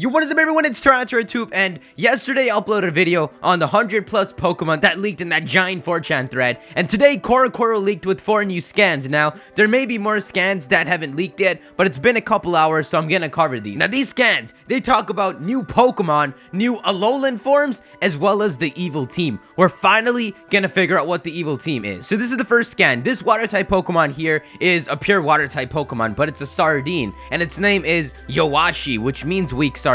Yo, what is up everyone, it's TyranitarTube, and yesterday I uploaded a video on the 100+ Pokemon that leaked in that giant 4chan thread, and today Rockruff leaked with 4 new scans. Now, there may be more scans that haven't leaked yet, but it's been a couple hours, so I'm gonna cover these. Now, these scans, they talk about new Pokemon, new Alolan forms, as well as the evil team. We're finally gonna figure out what the evil team is. So this is the first scan. This water-type Pokemon here is a pure water-type Pokemon, but it's a sardine, and its name is Yowashi, which means weak sardine.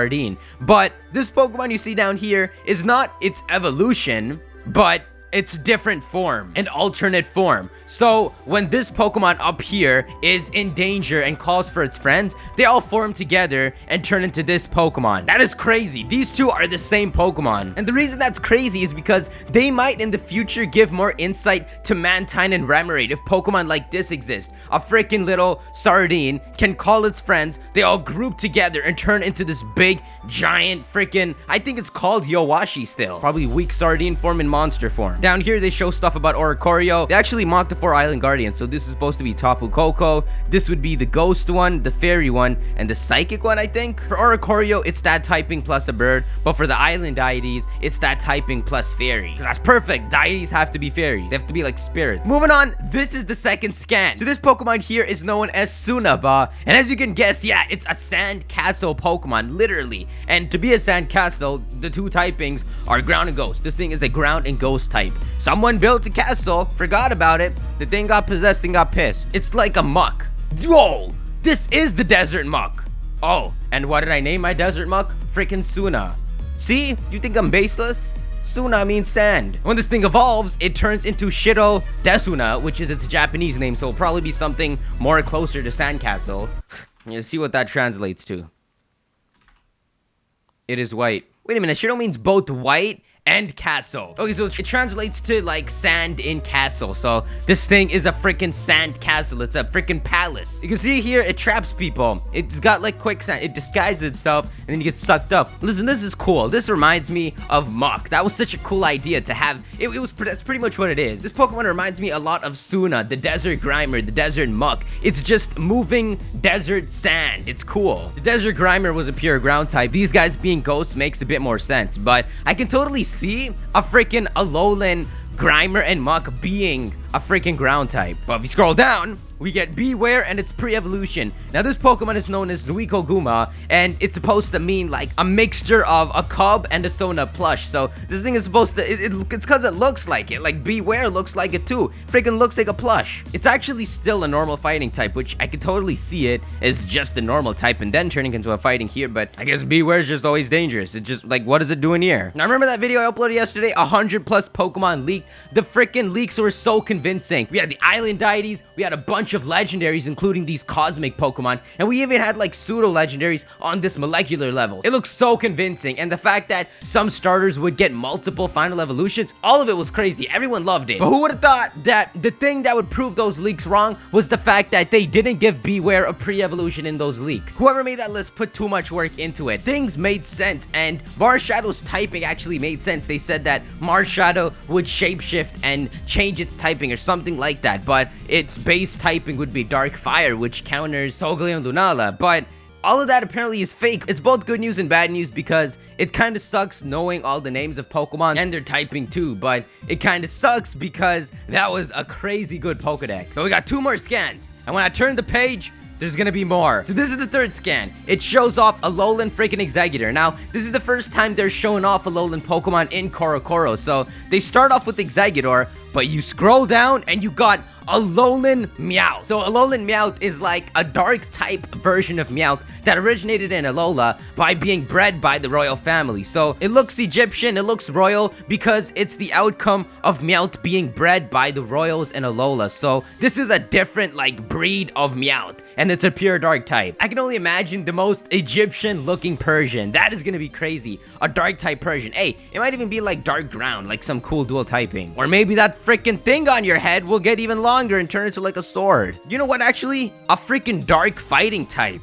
But this Pokemon you see down here is not its evolution, but its different form, an alternate form. So when this Pokemon up here is in danger and calls for its friends, they all form together and turn into this Pokemon. That is crazy. These two are the same Pokemon. And the reason that's crazy is because they might in the future give more insight to Mantine and Remoraid if Pokemon like this exist. A freaking little sardine can call its friends, they all group together and turn into this big, giant freaking, I think it's called Yowashi still. Probably weak sardine form and monster form. Down here, they show stuff about Oricorio. They actually mocked the 4 Island Guardians, so this is supposed to be Tapu Koko. This would be the Ghost one, the Fairy one, and the Psychic one, I think. For Oricorio, it's that typing plus a bird, but for the Island Deities, it's that typing plus Fairy. That's perfect. Deities have to be Fairy. They have to be like spirits. Moving on, this is the second scan. So this Pokemon here is known as Sunaba, and as you can guess, yeah, it's a sand castle Pokemon, literally. And to be a sand castle, the two typings are ground and ghost. This thing is a ground and ghost type. Someone built a castle, forgot about it, the thing got possessed and got pissed. It's like a muck. Whoa, this is the desert muck. Oh, and what did I name my desert muck? Freaking Suna. See, you think I'm baseless? Suna means sand. When this thing evolves, it turns into Shiro Desuna, which is its Japanese name, so it'll probably be something more closer to Sandcastle. You see what that translates to. It is white. Wait a minute, Shiro means both white and castle. Okay, so it translates to like sand in castle. So this thing is a freaking sand castle. It's a freaking palace. You can see here, it traps people. It's got like quicksand. It disguises itself and then you get sucked up. Listen, this is cool. This reminds me of Muck. That was such a cool idea to have. That's pretty much what it is. This Pokemon reminds me a lot of Suna, the desert Grimer, the desert Muck. It's just moving desert sand. It's cool. The desert Grimer was a pure ground type. These guys being ghosts makes a bit more sense, but I can totally see a freaking Alolan Grimer and Muck being a freaking ground type. But if you scroll down, we get Beware and its pre-evolution. Now this Pokemon is known as Nuiko Guma, and it's supposed to mean like a mixture of a cub and a Sona plush. So this thing is supposed to, it's because it looks like it. Like Beware looks like it too. Freaking looks like a plush. It's actually still a normal fighting type, which I could totally see it as just a normal type and then turning into a fighting here. But I guess Beware is just always dangerous. It's just like, what is it doing here? Now remember that video I uploaded yesterday? 100+ Pokemon leaked. The freaking leaks were so convincing. We had the Island Deities, we had a bunch of legendaries, including these cosmic Pokemon, and we even had like pseudo legendaries on this molecular level. It looks so convincing, and the fact that some starters would get multiple final evolutions, all of it was crazy. Everyone loved it. But who would have thought that the thing that would prove those leaks wrong was the fact that they didn't give Beware a pre-evolution in those leaks? Whoever made that list put too much work into it. Things made sense, and Marshadow's typing actually made sense. They said that Marshadow would shapeshift and change its typing or something like that, but its base typing would be Dark Fire, which counters Solgaleo Lunala. But all of that apparently is fake. It's both good news and bad news because it kind of sucks knowing all the names of Pokemon and their typing too, but it kind of sucks because that was a crazy good Pokedex. So we got 2 more scans, and when I turn the page, there's gonna be more. So this is the third scan. It shows off Alolan freaking Exeggutor. Now, this is the first time they're showing off Alolan Pokemon in Rockruff. So they start off with Exeggutor, but you scroll down and you got Alolan Meowth. So Alolan Meowth is like a dark type version of Meowth that originated in Alola by being bred by the royal family. So it looks Egyptian, it looks royal because it's the outcome of Meowth being bred by the royals in Alola. So this is a different like breed of Meowth, and it's a pure dark type. I can only imagine the most Egyptian looking Persian. That is gonna be crazy. A dark type Persian. Hey, it might even be like dark ground, like some cool dual typing. Or maybe that freaking thing on your head will get even longer and turn into like a sword. You know what, actually? A freaking dark fighting type.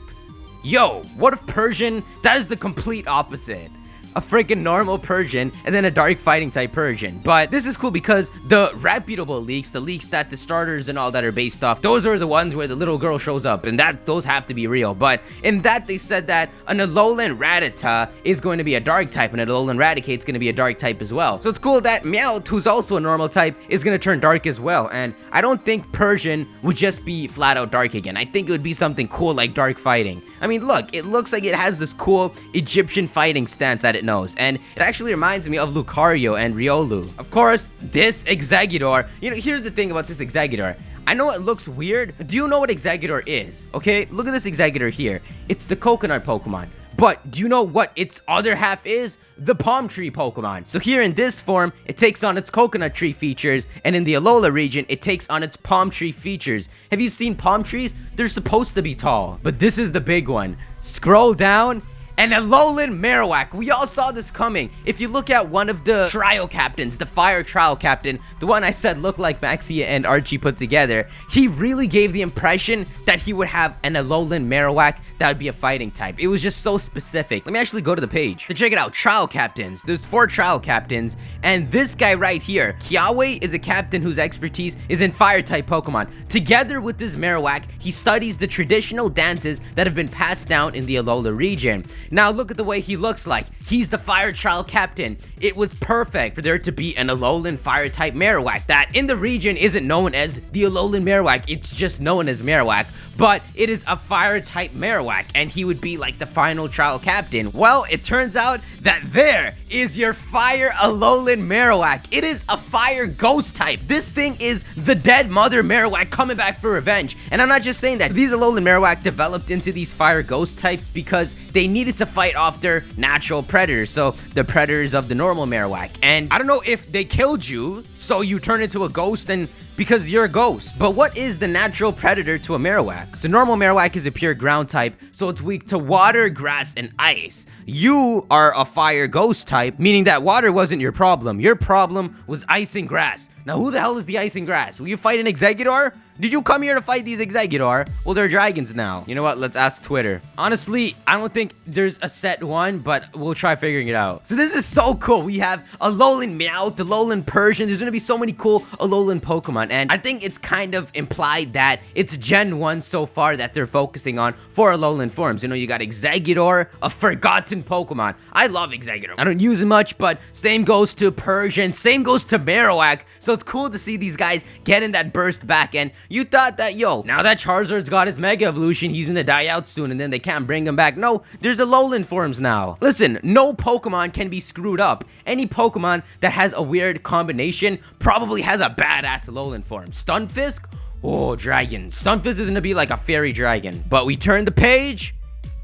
Yo, what if Persian? That is the complete opposite. a freaking normal Persian, and then a dark fighting type Persian. But this is cool because the reputable leaks, the leaks that the starters and all that are based off, those are the ones where the little girl shows up, and those have to be real. But in that, they said that an Alolan Rattata is going to be a dark type, and an Alolan Raticate's going to be a dark type as well. So it's cool that Meowth, who's also a normal type, is going to turn dark as well. And I don't think Persian would just be flat out dark again. I think it would be something cool like dark fighting. I mean, look, it looks like it has this cool Egyptian fighting stance that it knows, and it actually reminds me of Lucario and Riolu. Of course, this Exeggutor, here's the thing about this Exeggutor. I know it looks weird. Do you know what Exeggutor is? Okay, look at this Exeggutor here. It's the coconut Pokemon. But do you know what its other half is? The palm tree Pokemon. So here in this form, it takes on its coconut tree features, and in the Alola region, it takes on its palm tree features. Have you seen palm trees? They're supposed to be tall, but this is the big one. Scroll down, and Alolan Marowak. We all saw this coming. If you look at one of the trial captains, the fire trial captain, the one I said looked like Maxia and Archie put together, he really gave the impression that he would have an Alolan Marowak that would be a fighting type. It was just so specific. Let me actually go to the page to check it out. Trial captains. There's 4 trial captains, and this guy right here, Kiawe, is a captain whose expertise is in fire type Pokemon. Together with this Marowak, he studies the traditional dances that have been passed down in the Alola region. Now look at the way he looks like. He's the fire trial captain. It was perfect for there to be an Alolan fire type Marowak that in the region isn't known as the Alolan Marowak. It's just known as Marowak, but it is a fire type Marowak, and he would be like the final trial captain. Well, it turns out that there is your fire Alolan Marowak. It is a fire ghost type. This thing is the dead mother Marowak coming back for revenge. And I'm not just saying that. These Alolan Marowak developed into these fire ghost types because they needed to fight off their natural predators, so the predators of the normal Marowak. And I don't know if they killed you, so you turn into a ghost and because you're a ghost. But what is the natural predator to a Marowak? So normal Marowak is a pure ground type, so it's weak to water, grass, and ice. You are a fire ghost type, meaning that water wasn't your problem. Your problem was ice and grass. Now, who the hell is the ice and grass? Will you fight an Exeggutor? Did you come here to fight these Exeggutor? Well, they're dragons now. You know what? Let's ask Twitter. Honestly, I don't think there's a set one, but we'll try figuring it out. So this is so cool. We have Alolan Meowth, Alolan Persian. There's gonna be so many cool Alolan Pokemon, and I think it's kind of implied that it's Gen 1 so far that they're focusing on for Alolan forms. You got Exeggutor, a forgotten Pokemon. I love Exeggutor. I don't use it much, but same goes to Persian, same goes to Marowak. So it's cool to see these guys getting that burst back, and you thought that, yo, now that Charizard's got his Mega Evolution, he's gonna die out soon, and then they can't bring him back. No, there's Alolan forms now. Listen, no Pokemon can be screwed up. Any Pokemon that has a weird combination probably has a badass Alolan form. Stunfisk? Oh, dragon. Stunfisk is gonna be like a fairy dragon. But we turn the page.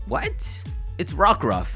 What? It's Rockruff.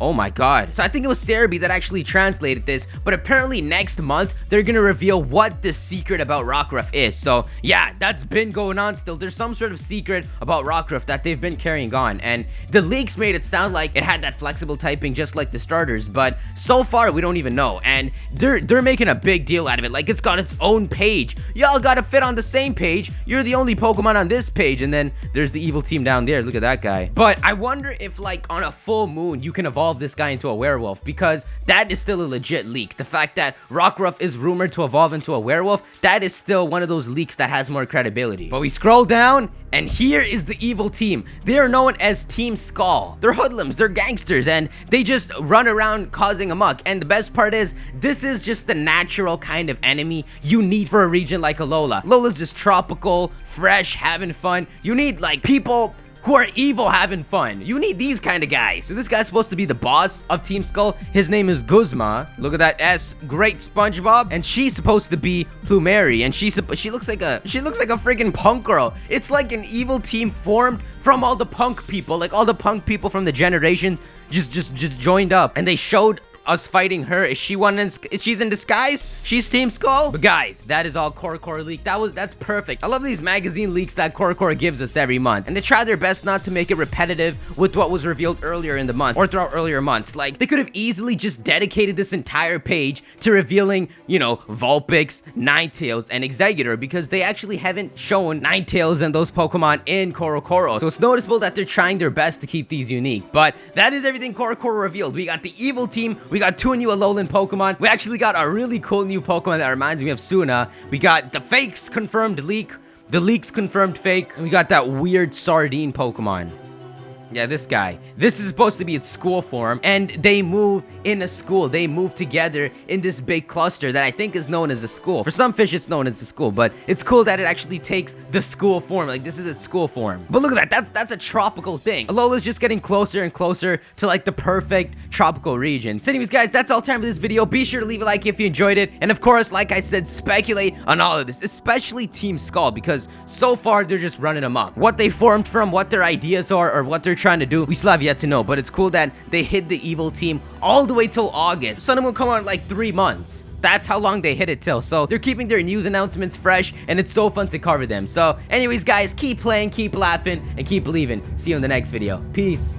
Oh my god. So I think it was Cerebi that actually translated this, but apparently next month they're gonna reveal what the secret about Rockruff is. So yeah, that's been going on still. There's some sort of secret about Rockruff that they've been carrying on, and the leaks made it sound like it had that flexible typing just like the starters, but so far we don't even know, and they're making a big deal out of it, like it's got its own page. Y'all gotta fit on the same page. You're the only Pokemon on this page, and then there's the evil team down there. Look at that guy. But I wonder if like on a full moon you can evolve this guy into a werewolf, because that is still a legit leak. The fact that Rockruff is rumored to evolve into a werewolf, that is still one of those leaks that has more credibility. But we scroll down, and here is the evil team. They are known as Team Skull. They're hoodlums, they're gangsters, and they just run around causing a muck. And the best part is, this is just the natural kind of enemy you need for a region like Alola. Alola's just tropical, fresh, having fun. You need like people who are evil having fun. You need these kind of guys. So this guy's supposed to be the boss of Team Skull. His name is Guzma. Look at that S. Great SpongeBob. And she's supposed to be Plumeri. And she looks like a freaking punk girl. It's like an evil team formed from all the punk people. Like all the punk people from the generations just joined up. And they showed us fighting her. Is she one she's in disguise? She's Team Skull? But guys, that is all Core leak. That's perfect. I love these magazine leaks that Core gives us every month. And they try their best not to make it repetitive with what was revealed earlier in the month or throughout earlier months. Like, they could have easily just dedicated this entire page to revealing, you know, Vulpix, Ninetales, and Exeggutor, because they actually haven't shown Ninetales and those Pokemon in Core. So it's noticeable that they're trying their best to keep these unique. But that is everything Core revealed. We got the evil team, we got 2 new Alolan Pokemon, we actually got a really cool new Pokemon that reminds me of Suna, we got the fakes confirmed leak, the leaks confirmed fake, and we got that weird sardine Pokemon. Yeah, this guy. This is supposed to be its school form, and they move in a school. They move together in this big cluster that I think is known as a school. For some fish, it's known as a school, but it's cool that it actually takes the school form. Like, this is its school form. But look at that. That's a tropical thing. Alola's just getting closer and closer to, like, the perfect tropical region. So anyways, guys, that's all time for this video. Be sure to leave a like if you enjoyed it. And of course, like I said, speculate on all of this, especially Team Skull, because so far, they're just running them up. What they formed from, what their ideas are, or what they're trying to do, we still have yet to know. But it's cool that they hid the evil team all the way till August. Sun and Moon come out in like 3 months. That's how long they hid it till. So they're keeping their news announcements fresh, and it's so fun to cover them. So anyways, guys, keep playing, keep laughing, and keep believing. See you in the next video. Peace.